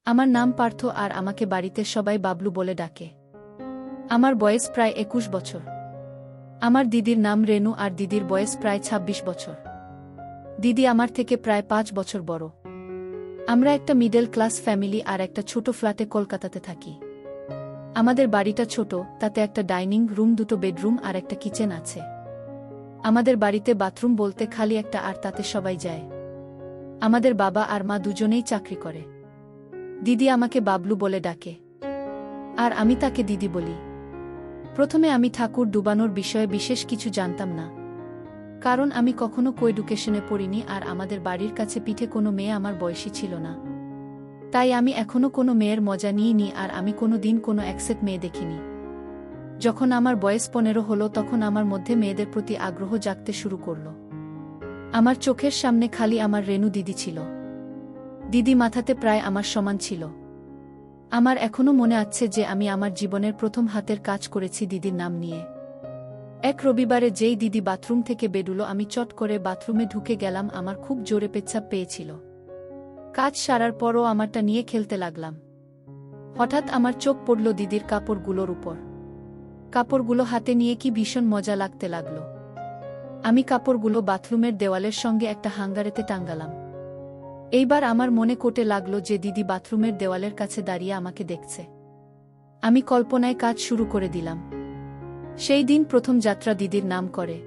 আমার নাম পার্থ আর আমাকে বাড়িতে সবাই বাবলু বলে ডাকে। আমার বয়স প্রায় 21 বছর। আমার দিদির নাম রেনু আর দিদির বয়স প্রায় 26 বছর। দিদি আমার থেকে প্রায় 5 বছর বড়। আমরা একটা মিডল ক্লাস ফ্যামিলি আর একটা ছোট ফ্ল্যাটে কলকাতাতে থাকি। আমাদের বাড়িটা ছোট, তাতে একটা ডাইনিং রুম, দুটো বেডরুম আর একটা কিচেন আছে। আমাদের বাড়িতে বাথরুম বলতে খালি একটা, আর তাতে সবাই যায়। আমাদের বাবা আর মা দুজনেই চাকরি করে। দিদি আমাকে বাবলু বলে ডাকে আর আমি তাকে দিদি বলি। প্রথমে আমি ঠাকুর ডুবানোর বিষয়ে বিশেষ কিছু জানতাম না, কারণ আমি কখনো কোএডুকেশনে পড়িনি আর আমাদের বাড়ির কাছে পিঠে কোনো মেয়ে আমার বয়সী ছিল না। তাই আমি এখনো কোনো মেয়ের মজা নিইনি আর আমি কোনো দিন কোনো অ্যাকসেপ্ট মেয়ে দেখিনি। যখন আমার বয়স 15 হলো তখন আমার মধ্যে মেয়েদের প্রতি আগ্রহ জাগতে শুরু করল। আমার চোখের সামনে খালি আমার রেনু দিদি ছিল। দিদি মাথাতে প্রায় আমার সমান ছিল। আমার এখনো মনে আছে যে আমি আমার জীবনের প্রথম হাতের কাজ করেছি দিদির নাম নিয়ে। এক রবিবারে যেই দিদি বাথরুম থেকে বেরুলো আমি চট করে বাথরুমে ঢুকে গেলাম। আমার খুব জোরে পেচ্ছাপ পেয়েছিল। কাজ সারার পরও আমারটা নিয়ে খেলতে লাগলাম। হঠাৎ আমার চোখ পড়ল দিদির কাপড়গুলোর উপর। কাপড়গুলো হাতে নিয়ে কি ভীষণ মজা লাগতে লাগল। আমি কাপড়গুলো বাথরুমের দেওয়ালের সঙ্গে একটা হাঙ্গারেতে টাঙ্গালাম। এইবার আমার মনে কোটে লাগলো যে দিদি বাথরুমের দেওয়ালের কাছে দাঁড়িয়ে আমাকে দেখছে। আমি কল্পনায় কাজ শুরু করে দিলাম। সেই দিন প্রথম যাত্রা দিদির নাম করে।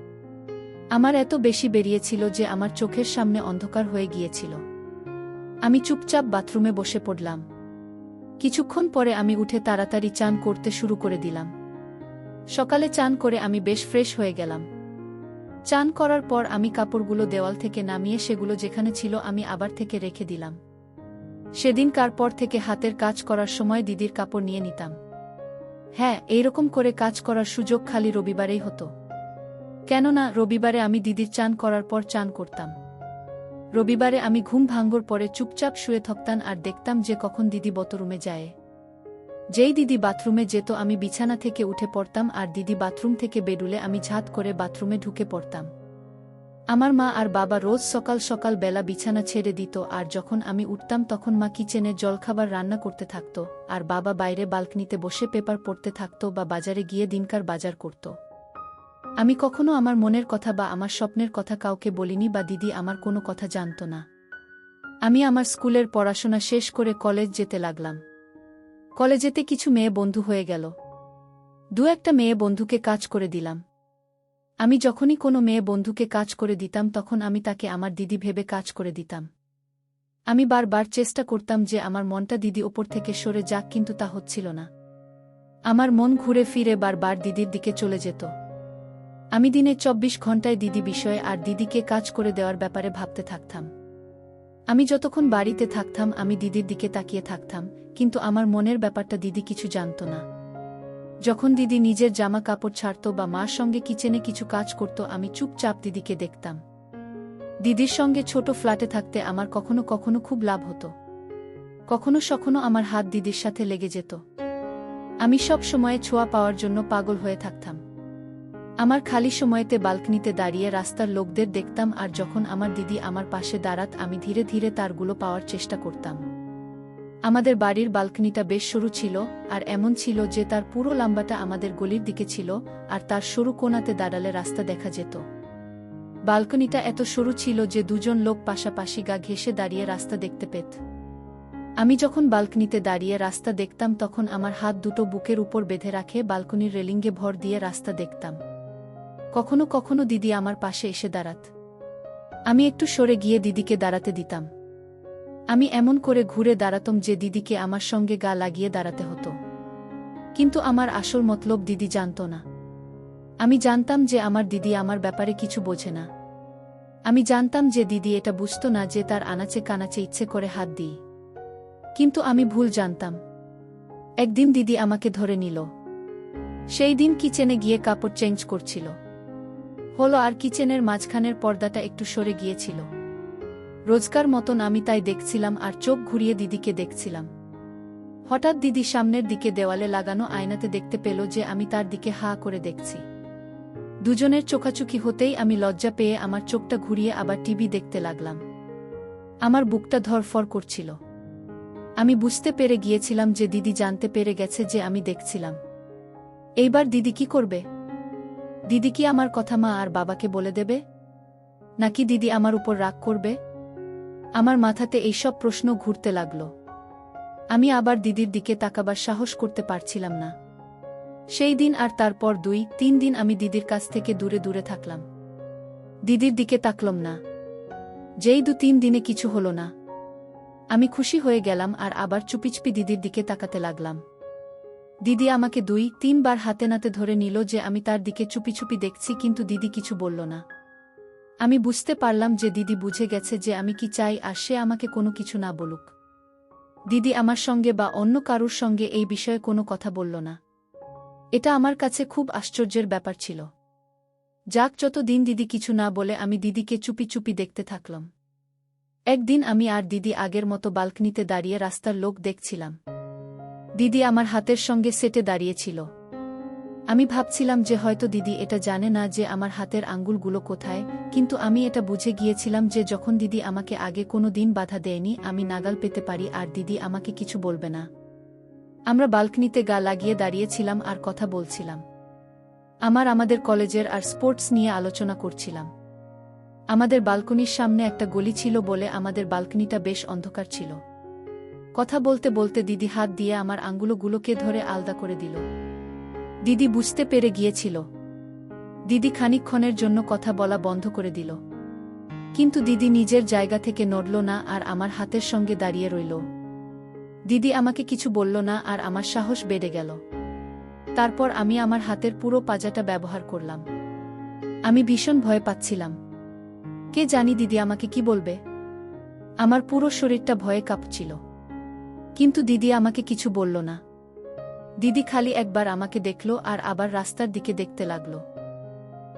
আমার এত বেশি বেরিয়েছিল যে আমার চোখের সামনে অন্ধকার হয়ে গিয়েছিল। আমি চুপচাপ বাথরুমে বসে পড়লাম। কিছুক্ষণ পরে আমি উঠে তাড়াতাড়ি চান করতে শুরু করে দিলাম। সকালে চান করে আমি বেশ ফ্রেশ হয়ে গেলাম। চান করার পর আমি কাপড়গুলো দেওয়াল থেকে নামিয়ে সেগুলো যেখানে ছিল আমি আবার থেকে রেখে দিলাম। সেদিনকার পর থেকে হাতের কাজ করার সময় দিদির কাপড় নিয়ে নিতাম। হ্যাঁ, এইরকম করে কাজ করার সুযোগ খালি রবিবারেই হতো। কেননা রবিবারে আমি দিদির চান করার পর চান করতাম। রবিবারে আমি ঘুম ভাঙ্গর পরে চুপচাপ শুয়ে থাকতাম আর দেখতাম যে কখন দিদি বাথরুমে যায়। যেই দিদি বাথরুমে যেত আমি বিছানা থেকে উঠে পড়তাম আর দিদি বাথরুম থেকে বেরুলে আমি ঝাঁত করে বাথরুমে ঢুকে পড়তাম। আমার মা আর বাবা রোজ সকাল সকাল বেলা বিছানা ছেড়ে দিত আর যখন আমি উঠতাম তখন মা কিচেনে জলখাবার রান্না করতে থাকত আর বাবা বাইরে বালকনিতে বসে পেপার পড়তে থাকত বা বাজারে গিয়ে দিনকার বাজার করত। আমি কখনো আমার মনের কথা বা আমার স্বপ্নের কথা কাউকে বলিনি বা দিদি আমার কোনো কথা জানত না। আমি আমার স্কুলের পড়াশোনা শেষ করে কলেজ যেতে লাগলাম। কলেজেতে কিছু মেয়ে বন্ধু হয়ে গেল। দু একটা মেয়ে বন্ধুকে কাজ করে দিলাম। আমি যখনই কোনো মেয়ে বন্ধুকে কাজ করে দিতাম তখন আমি তাকে আমার দিদি ভেবে কাজ করে দিতাম। আমি বারবার চেষ্টা করতাম যে আমার মনটা দিদি ওপর থেকে সরে যাক, কিন্তু তা হচ্ছিল না। আমার মন ঘুরে ফিরে বারবার দিদির দিকে চলে যেত। আমি দিনে 24 ঘন্টায় দিদি বিষয়ে আর দিদিকে কাজ করে দেওয়ার ব্যাপারে ভাবতে থাকতাম। আমি যতক্ষণ বাড়িতে থাকতাম আমি দিদির দিকে তাকিয়ে থাকতাম, কিন্তু আমার মনের ব্যাপারটা দিদি কিছু জানত না। যখন দিদি নিজের জামা কাপড় ছাড়ত বা মার সঙ্গে কিচেনে কিছু কাজ করত আমি চুপচাপ দিদিকে দেখতাম। দিদির সঙ্গে ছোট ফ্ল্যাটে থাকতে আমার কখনো কখনো খুব লাভ হতো। কখনো সখনো আমার হাত দিদির সাথে লেগে যেত। আমি সব সময় ছোঁয়া পাওয়ার জন্য পাগল হয়ে থাকতাম। আমার খালি সময়তে বালকনিতে দাঁড়িয়ে রাস্তার লোকদের দেখতাম আর যখন আমার দিদি আমার পাশে দাঁড়াত আমি ধীরে ধীরে তারগুলো পাওয়ার চেষ্টা করতাম। আমাদের বাড়ির বালকনিটা বেশ সরু ছিল আর এমন ছিল যে তার পুরো লম্বাটা আমাদের গলির দিকে ছিল আর তার সরু কোণাতে দাঁড়ালে রাস্তা দেখা যেত। বালকনিটা এত সরু ছিল যে দুজন লোক পাশাপাশি গা ঘেঁষে দাঁড়িয়ে রাস্তা দেখতে পেত। আমি যখন বালকনিতে দাঁড়িয়ে রাস্তা দেখতাম তখন আমার হাত দুটো বুকের উপর বেঁধে রাখে বালকনির রেলিংয়ে ভর দিয়ে রাস্তা দেখতাম। কখনো কখনো দিদি আমার পাশে এসে দাঁড়াত। আমি একটু সরে গিয়ে দিদিকে দাঁড়াতে দিতাম। আমি এমন করে ঘুরে দাঁড়াতাম যে দিদিকে আমার সঙ্গে গা লাগিয়ে দাঁড়াতে হতো। কিন্তু আমার আসল মতলব দিদি জানত না। আমি জানতাম যে আমার দিদি আমার ব্যাপারে কিছু বোঝে না। আমি জানতাম যে দিদি এটা বুঝত না যে তার আনাচে কানাচে ইচ্ছে করে হাত দিই। কিন্তু আমি ভুল জানতাম। একদিন দিদি আমাকে ধরে নিল। সেই দিন কিচেনে গিয়ে কাপড় চেঞ্জ করছিল। হলো আর কিচেনের মাঝখানের পর্দাটা একটু সরে গিয়েছিল। রোজকার মতন আমি তাই দেখছিলাম আর চোখ ঘুরিয়ে দিদিকে দেখছিলাম। হঠাৎ দিদি সামনের দিকে দেওয়ালে লাগানো আয়নাতে দেখতে পেল যে আমি তার দিকে হা করে দেখছি। দুজনের চোখাচোখি হতেই আমি লজ্জা পেয়ে আমার চোখটা ঘুরিয়ে আবার টিভি দেখতে লাগলাম। আমার বুকটা ধরফর করছিল। আমি বুঝতে পেরে গিয়েছিলাম যে দিদি জানতে পেরে গেছে যে আমি দেখছিলাম। এইবার দিদি কি করবে? দিদি কি আমার কথা মা আর বাবাকে বলে দেবে? নাকি দিদি আমার উপর রাগ করবে? আমার মাথাতে এইসব প্রশ্ন ঘুরতে লাগল। আমি আবার দিদির দিকে তাকাবার সাহস করতে পারছিলাম না। সেই দিন আর তারপর 2-3 দিন আমি দিদির কাছ থেকে দূরে দূরে থাকলাম। দিদির দিকে তাকলাম না। যেই 2-3 দিনে কিছু হলো না, আমি খুশি হয়ে গেলাম আর আবার চুপিচুপি দিদির দিকে তাকাতে লাগলাম। দিদি আমাকে 2-3 বার হাতে নাতে ধরে নিল যে আমি তার দিকে চুপি চুপি দেখছি, কিন্তু দিদি কিছু বলল না। আমি বুঝতে পারলাম যে দিদি বুঝে গেছে যে আমি কি চাই আর সে আমাকে কোনো কিছু না বলুক। দিদি আমার সঙ্গে বা অন্য কারুর সঙ্গে এই বিষয়ে কোনো কথা বলল না। এটা আমার কাছে খুব আশ্চর্যের ব্যাপার ছিল। যাক, যত দিন দিদি কিছু না বলে আমি দিদিকে চুপি চুপি দেখতে থাকলাম। একদিন আমি আর দিদি আগের মতো বালকনিতে দাঁড়িয়ে রাস্তার লোক দেখছিলাম। দিদি আমার হাতের সঙ্গে সেটে দাঁড়িয়েছিল। আমি ভাবছিলাম যে হয়তো দিদি এটা জানে না যে আমার হাতের আঙ্গুলগুলো কোথায়, কিন্তু আমি এটা বুঝে গিয়েছিলাম যে যখন দিদি আমাকে আগে কোনো দিন বাধা দেয়নি, আমি নাগাল পেতে পারি আর দিদি আমাকে কিছু বলবে না। আমরা বালকনিতে গা লাগিয়ে দাঁড়িয়েছিলাম আর কথা বলছিলাম। আমাদের কলেজের আর স্পোর্টস নিয়ে আলোচনা করছিলাম। আমাদের বালকনির সামনে একটা গলি ছিল বলে আমাদের বালকনিটা বেশ অন্ধকার ছিল। কথা বলতে বলতে দিদি হাত দিয়ে আমার আঙ্গুলগুলোকে ধরে আলদা করে দিল। দিদি বুঝতে পেরে গিয়েছিল। দিদি খানিকক্ষণের জন্য কথা বলা বন্ধ করে দিল, কিন্তু দিদি নিজের জায়গা থেকে নড়ল না আর আমার হাতের সঙ্গে দাঁড়িয়ে রইল। দিদি আমাকে কিছু বলল না আর আমার সাহস বেড়ে গেল। তারপর আমি আমার হাতের পুরো পাজাটা ব্যবহার করলাম। আমি ভীষণ ভয় পাচ্ছিলাম। কে জানি দিদি আমাকে কি বলবে। আমার পুরো শরীরটা ভয়ে কাঁপছিল, কিন্তু দিদি আমাকে কিছু বলল না। দিদি খালি একবার আমাকে দেখল আর আবার রাস্তার দিকে দেখতে লাগল।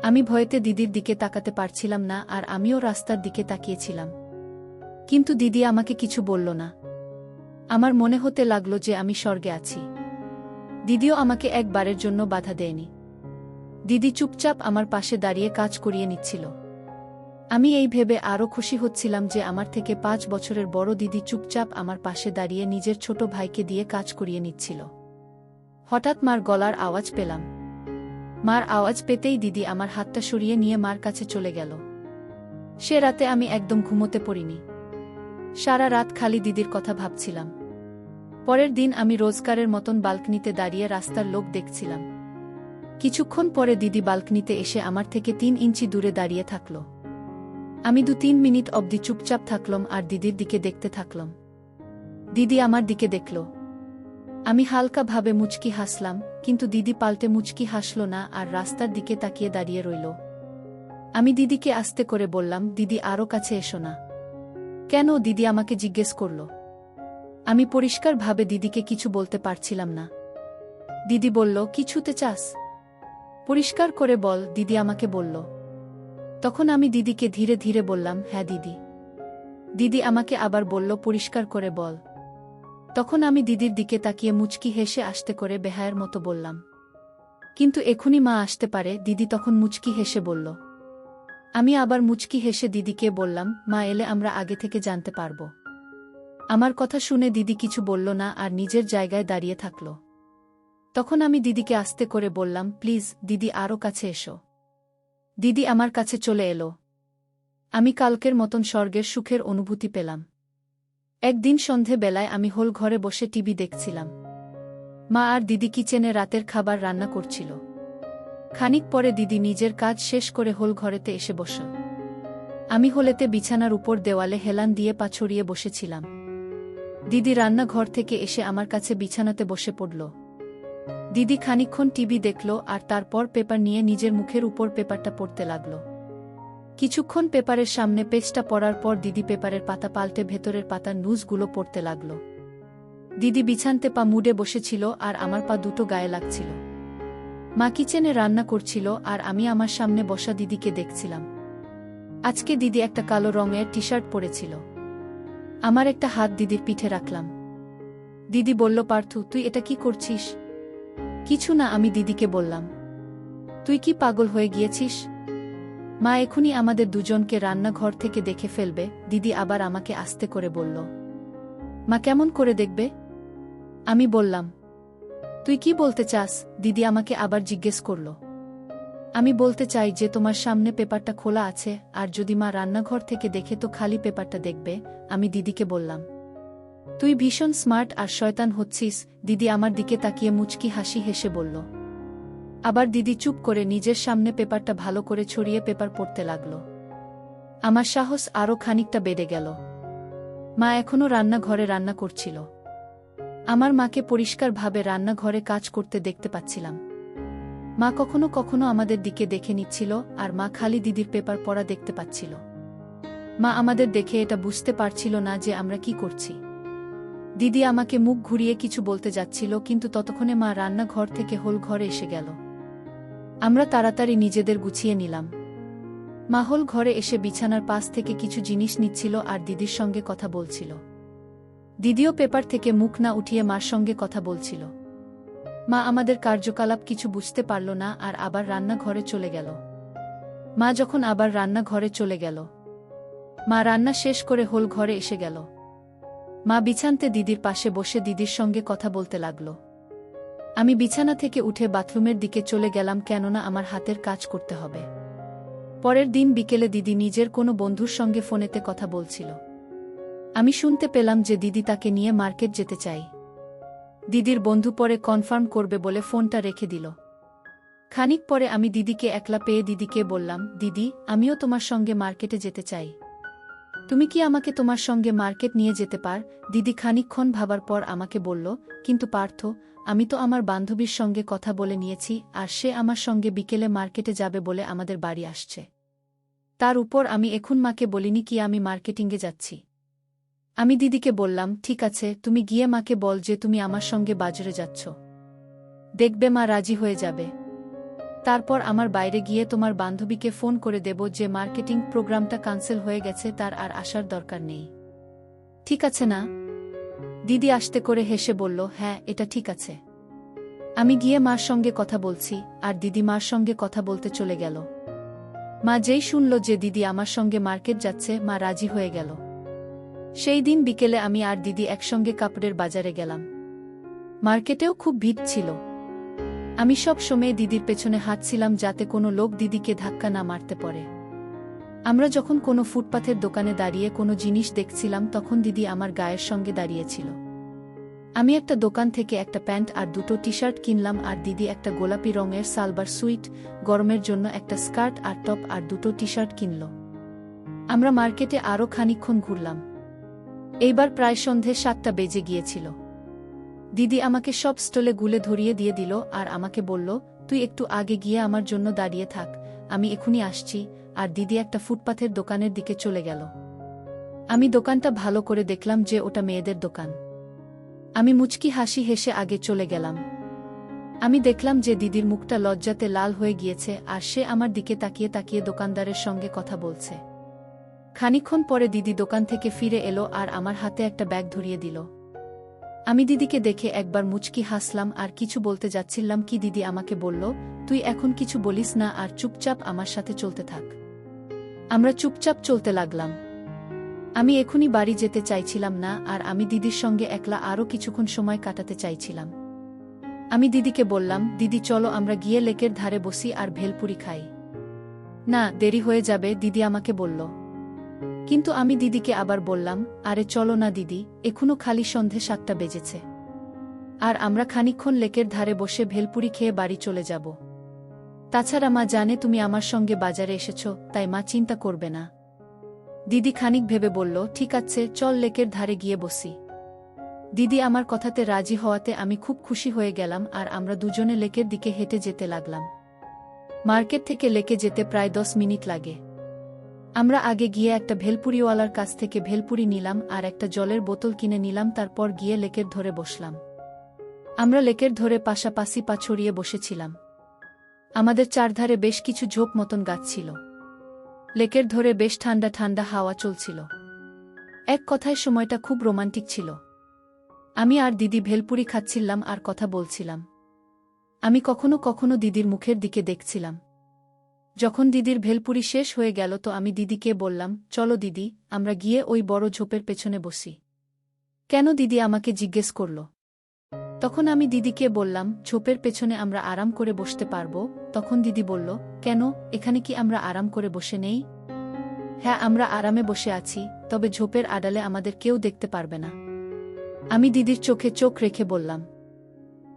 আমি ভয়েতে দিদির দিকে তাকাতে পারছিলাম না আর আমিও রাস্তার দিকে তাকিয়েছিলাম, কিন্তু দিদি আমাকে কিছু বলল না। আমার মনে হতে লাগল যে আমি স্বর্গে আছি। দিদিও আমাকে একবারের জন্য বাধা দেয়নি। দিদি চুপচাপ আমার পাশে দাঁড়িয়ে কাজ করিয়ে নিচ্ছিল। আমি এই ভেবে আরও খুশি হচ্ছিলাম যে আমার থেকে 5 বছরের বড় দিদি চুপচাপ আমার পাশে দাঁড়িয়ে নিজের ছোট ভাইকে দিয়ে কাজ করিয়ে নিচ্ছিল। হঠাৎ মার গলার আওয়াজ পেলাম। মার আওয়াজ পেতেই দিদি আমার হাতটা সরিয়ে নিয়ে মার কাছে চলে গেল। সে রাতে আমি একদম ঘুমোতে পড়িনি। সারা রাত খালি দিদির কথা ভাবছিলাম। পরের দিন আমি রোজকারের মতন বালকনিতে দাঁড়িয়ে রাস্তার লোক দেখছিলাম। কিছুক্ষণ পরে দিদি বালকনিতে এসে আমার থেকে 3 ইঞ্চি দূরে দাঁড়িয়ে থাকল। আমি 2-3 মিনিট অবধি চুপচাপ থাকলাম আর দিদির দিকে দেখতে থাকলাম। দিদি আমার দিকে দেখল। আমি হালকাভাবে মুচকি হাসলাম, কিন্তু দিদি পাল্টে মুচকি হাসল না আর রাস্তার দিকে তাকিয়ে দাঁড়িয়ে রইল। আমি দিদিকে আস্তে করে বললাম, দিদি আরও কাছে এসো না। কেন? দিদি আমাকে জিজ্ঞেস করল। আমি পরিষ্কারভাবে দিদিকে কিছু বলতে পারছিলাম না। দিদি বলল, কি ছুঁতে চাস? পরিষ্কার করে বল, দিদি আমাকে বলল। তখন আমি দিদিকে ধীরে ধীরে বললাম, হ্যাঁ দিদি। দিদি আমাকে আবার বলল, পরিষ্কার করে বল। তখন আমি দিদির দিকে তাকিয়ে মুচকি হেসে আস্তে করে বেহায়ের মতো বললাম, কিন্তু এখুনি মা আসতে পারে। দিদি তখন মুচকি হেসে বলল। আমি আবার মুচকি হেসে দিদিকে বললাম, মা এলে আমরা আগে থেকে জানতে পারব। আমার কথা শুনে দিদি কিছু বলল না আর নিজের জায়গায় দাঁড়িয়ে থাকল। তখন আমি দিদিকে আস্তে করে বললাম, প্লিজ দিদি আরও কাছে এসো। দিদি আমার কাছে চলে এলো। আমি কালকের মতন স্বর্গের সুখের অনুভূতি পেলাম। একদিন সন্ধে বেলায় আমি হোল ঘরে বসে টিভি দেখছিলাম। মা আর দিদি কিচেনে রাতের খাবার রান্না করছিল। খানিক পরে দিদি নিজের কাজ শেষ করে হোল ঘরেতে এসে বসল। আমি হোলেতে বিছানার উপর দেওয়ালে হেলান দিয়ে পা ছড়িয়ে বসেছিলাম। দিদি রান্নাঘর থেকে এসে আমার কাছে বিছানাতে বসে পড়ল। দিদি খানিকক্ষণ টিভি দেখল আর তারপর পেপার নিয়ে নিজের মুখের উপর পেপারটা পড়তে লাগল। কিছুক্ষণ পেপারের সামনে পেজটা পড়ার পর দিদি পেপারের পাতা পাল্টে ভেতরের পাতার নিউজগুলো পড়তে লাগল। দিদি বিছানতে পা মুড়ে বসেছিল আর আমার পা দুটো গায়ে লাগছিল। মা কিচেনে রান্না করছিল আর আমি আমার সামনে বসা দিদিকে দেখছিলাম। আজকে দিদি একটা কালো রঙের টি-শার্ট পরেছিল। আমার একটা হাত দিদির পিঠে রাখলাম। দিদি বলল, পার্থু তুই এটা কি করছিস? কিছু না, আমি দিদিকে বললাম। তুই কি পাগল হয়ে গিয়েছিস? মা এখুনি আমাদের দুজনকে রান্নাঘর থেকে দেখে ফেলবে। দিদি আবার আমাকে আস্তে করে বলল। মা কেমন করে দেখবে? আমি বললাম, তুই কি বলতে চাস? দিদি আমাকে আবার জিজ্ঞেস করল। আমি বলতে চাই যে তোমার সামনে পেপারটা খোলা আছে, আর যদি মা রান্নাঘর থেকে দেখে তো খালি পেপারটা দেখবে। আমি দিদিকে বললাম, তুই ভীষণ স্মার্ট আর শয়তান হচ্ছিস। দিদি আমার দিকে তাকিয়ে মুচকি হাসি হেসে বলল। আবার দিদি চুপ করে নিজের সামনে পেপারটা ভালো করে ছড়িয়ে পেপার পড়তে লাগল। আমার সাহস আরও খানিকটা বেড়ে গেল। মা এখনও রান্নাঘরে রান্না করছিল। আমার মাকে পরিষ্কারভাবে রান্নাঘরে কাজ করতে দেখতে পাচ্ছিলাম। মা কখনো কখনো আমাদের দিকে দেখে নিচ্ছিল, আর মা খালি দিদির পেপার পড়া দেখতে পাচ্ছিল। মা আমাদের দেখে এটা বুঝতে পারছিল না যে আমরা কি করছি। দিদি আমাকে মুখ ঘুরিয়ে কিছু বলতে যাচ্ছিল, কিন্তু ততক্ষণে মা রান্নাঘর থেকে হোল ঘরে এসে গেল। আমরা তাড়াতাড়ি নিজেদের গুছিয়ে নিলাম। মা হোল ঘরে এসে বিছানার পাশ থেকে কিছু জিনিস নিচ্ছিল আর দিদির সঙ্গে কথা বলছিল। দিদিও পেপার থেকে মুখ না উঠিয়ে মার সঙ্গে কথা বলছিল। মা আমাদের কার্যকলাপ কিছু বুঝতে পারল না আর আবার রান্নাঘরে চলে গেল। মা যখন আবার রান্নাঘরে চলে গেল, মা রান্না শেষ করে হোল ঘরে এসে গেল। মা বিছানাতে দিদির পাশে বসে দিদির সঙ্গে কথা বলতে লাগল। আমি বিছানা থেকে উঠে বাথরুমের দিকে চলে গেলাম, কেননা আমার হাতের কাজ করতে হবে। পরের দিন বিকেলে দিদি নিজের কোনো বন্ধুর সঙ্গে ফোনেতে কথা বলছিল। আমি শুনতে পেলাম যে দিদি তাকে নিয়ে মার্কেট যেতে চাই। দিদির বন্ধু পরে কনফার্ম করবে বলে ফোনটা রেখে দিল। খানিক পরে আমি দিদিকে একলা পেয়ে দিদিকে বললাম, দিদি, আমিও তোমার সঙ্গে মার্কেটে যেতে চাই। তুমি কি আমাকে তোমার সঙ্গে মার্কেট নিয়ে যেতে পার? দিদি খানিকক্ষণ ভাবার পর আমাকে বলল, কিন্তু পার্থ, আমি তো আমার বান্ধবীর সঙ্গে কথা বলে নিয়েছি, আর সে আমার সঙ্গে বিকেলে মার্কেটে যাবে বলে আমাদের বাড়ি আসছে। তার উপর আমি এখন মাকে বলিনি কি আমি মার্কেটিংয়ে যাচ্ছি। আমি দিদিকে বললাম, ঠিক আছে, তুমি গিয়ে মাকে বল যে তুমি আমার সঙ্গে বাজারে যাচ্ছ। দেখবে মা রাজি হয়ে যাবে। তারপর আমার বাইরে গিয়ে তোমার বান্ধবীকে ফোন করে দেব যে মার্কেটিং প্রোগ্রামটা ক্যান্সেল হয়ে গেছে, তার আর আসার দরকার নেই। ঠিক আছে না? দিদি আস্তে করে হেসে বলল, হ্যাঁ, এটা ঠিক আছে। আমি গিয়ে মার সঙ্গে কথা বলছি। আর দিদি মার সঙ্গে কথা বলতে চলে গেল। মা যেই শুনল যে দিদি আমার সঙ্গে মার্কেট যাচ্ছে, মা রাজি হয়ে গেল। সেই দিন বিকেলে আমি আর দিদি একসঙ্গে কাপড়ের বাজারে গেলাম। মার্কেটেও খুব ভিড় ছিল। আমি সব সময় দিদির পেছনে হাঁটছিলাম যাতে কোনো লোক দিদিকে ধাক্কা না মারতে পারে। আমরা যখন কোনো ফুটপাথের দোকানে দাঁড়িয়ে কোনো জিনিস দেখছিলাম, তখন দিদি আমার গায়ের সঙ্গে দাঁড়িয়েছিল। আমি একটা দোকান থেকে একটা প্যান্ট আর দুটো টি শার্ট কিনলাম, আর দিদি একটা গোলাপি রঙের সালবার সুইট, গরমের জন্য একটা স্কার্ট আর টপ আর দুটো টি শার্ট কিনল। আমরা মার্কেটে আরও খানিকক্ষণ ঘুরলাম। এইবার প্রায় সন্ধে 7টা বেজে গিয়েছিল। দিদি আমাকে সব স্টলে গুলে ধরিয়ে দিয়ে দিল আর আমাকে বলল, তুই একটু আগে গিয়ে আমার জন্য দাঁড়িয়ে থাক, আমি এখনই আসছি। আর দিদি একটা ফুটপাথের দোকানের দিকে চলে গেল। আমি দোকানটা ভালো করে দেখলাম যে ওটা মেয়েদের দোকান। আমি মুচকি হাসি হেসে আগে চলে গেলাম। আমি দেখলাম যে দিদির মুখটা লজ্জাতে লাল হয়ে গিয়েছে, আর সে আমার দিকে তাকিয়ে তাকিয়ে দোকানদারের সঙ্গে কথা বলছে। খানিকক্ষণ পরে দিদি দোকান থেকে ফিরে এলো আর আমার হাতে একটা ব্যাগ ধরিয়ে দিল। আমি দিদিকে দেখে একবার মুচকি হাসলাম আর কিছু বলতে যাচ্ছিলাম কি দিদি আমাকে বলল, তুই এখন কিছু বলিস না আর চুপচাপ আমার সাথে চলতে থাক। আমরা চুপচাপ চলতে লাগলাম। আমি এখনই বাড়ি যেতে চাইছিলাম না, আর আমি দিদির সঙ্গে একলা আরও কিছুক্ষণ সময় কাটাতে চাইছিলাম। আমি দিদিকে বললাম, দিদি চলো আমরা গিয়ে লেকের ধারে বসি আর ভেলপুরি খাই। না, দেরি হয়ে যাবে, দিদি আমাকে বলল। কিন্তু আমি দিদিকে আবার বললাম, আরে চলো না দিদি, এখনো খালি সন্ধে 7টা বেজেছে। আর আমরা খানিকক্ষণ লেকের ধারে বসে ভেলপুরি খেয়ে বাড়ি চলে যাব। তাছাড়া মা জানে তুমি আমার সঙ্গে বাজারে এসেছ, তাই মা চিন্তা করবে না। দিদি খানিক ভেবে বলল, ঠিক আছে, চল লেকের ধারে গিয়ে বসি। দিদি আমার কথাতে রাজি হওয়াতে আমি খুব খুশি হয়ে গেলাম, আর আমরা দুজনে লেকের দিকে হেঁটে যেতে লাগলাম। মার্কেট থেকে লেকে যেতে প্রায় 10 মিনিট লাগে। আমরা আগে গিয়ে একটা ভেলপুরিওয়ালার কাছ থেকে ভেলপুরি নিলাম আর একটা জলের বোতল কিনে নিলাম, তারপর গিয়ে লেকের ধরে বসলাম। আমরা লেকের ধরে পাশাপাশি পা ছড়িয়ে বসেছিলাম। আমাদের চারধারে বেশ কিছু ঝোপ মতন গাছ ছিল। লেকের ধরে বেশ ঠান্ডা ঠান্ডা হাওয়া চলছিল। এক কথায় সময়টা খুব রোমান্টিক ছিল। আমি আর দিদি ভেলপুরি খাচ্ছিলাম আর কথা বলছিলাম। আমি কখনো কখনো দিদির মুখের দিকে দেখছিলাম। যখন দিদির ভেলপুরি শেষ হয়ে গেল তো আমি দিদিকে বললাম, চলো দিদি, আমরা গিয়ে ওই বড় ঝোপের পেছনে বসি। কেন দিদি আমাকে জিজ্ঞেস করল। তখন আমি দিদিকে বললাম, ঝোপের পেছনে আমরা আরাম করে বসতে পারবো। তখন দিদি বলল, কেন, এখানে কি আমরা আরাম করে বসে নেই? হ্যাঁ, আমরা আরামে বসে আছি, তবে ঝোপের আড়ালে আমাদের কেউ দেখতে পারবে না। আমি দিদির চোখে চোখ রেখে বললাম।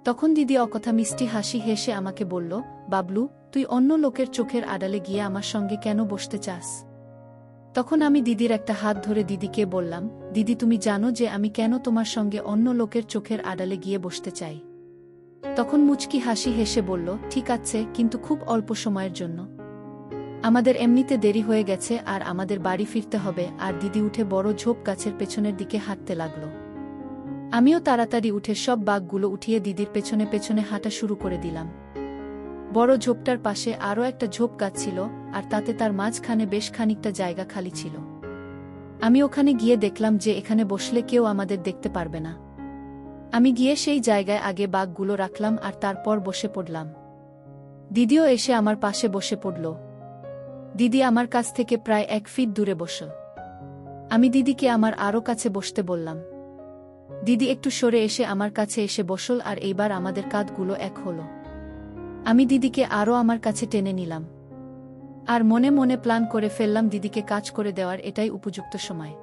তখন দিদি অকথা মিষ্টি হাসি হেসে আমাকে বলল, বাবলু, তুই অন্য লোকের চোখের আড়ালে গিয়ে আমার সঙ্গে কেন বসতে চাস? তখন আমি দিদির একটা হাত ধরে দিদিকে বললাম, দিদি, তুমি জানো যে আমি কেন তোমার সঙ্গে অন্য লোকের চোখের আড়ালে গিয়ে বসতে চাই? তখন মুচকি হাসি হেসে বলল, ঠিক আছে, কিন্তু খুব অল্প সময়ের জন্য। আমাদের এমনিতে দেরি হয়ে গেছে আর আমাদের বাড়ি ফিরতে হবে। আর দিদি উঠে বড় ঝোপ গাছের পেছনের দিকে হাঁটতে লাগল। আমিও তাড়াতাড়ি উঠে সব বাগগুলো উঠিয়ে দিদির পেছনে পেছনে হাঁটা শুরু করে দিলাম। বড় ঝোপটার পাশে আরও একটা ঝোপ গাছ ছিল, আর তাতে তার মাঝখানে বেশ খানিকটা জায়গা খালি ছিল। আমি ওখানে গিয়ে দেখলাম যে এখানে বসলে কেউ আমাদের দেখতে পারবে না। আমি গিয়ে সেই জায়গায় আগে বাগগুলো রাখলাম আর তারপর বসে পড়লাম। দিদিও এসে আমার পাশে বসে পড়ল। দিদি আমার কাছ থেকে প্রায় 1 ফিট দূরে বসল। আমি দিদিকে আমার আরও কাছে বসতে বললাম। দিদি একটু সরে এসে আমার কাছে এসে বসল, আর এইবার আমাদের কাঁধগুলো এক হলো। আমি দিদিকে আরও আমার কাছে টেনে নিলাম, আর মনে মনে প্ল্যান করে ফেললাম দিদিকে কাজ করে দেওয়ার এটাই উপযুক্ত সময়।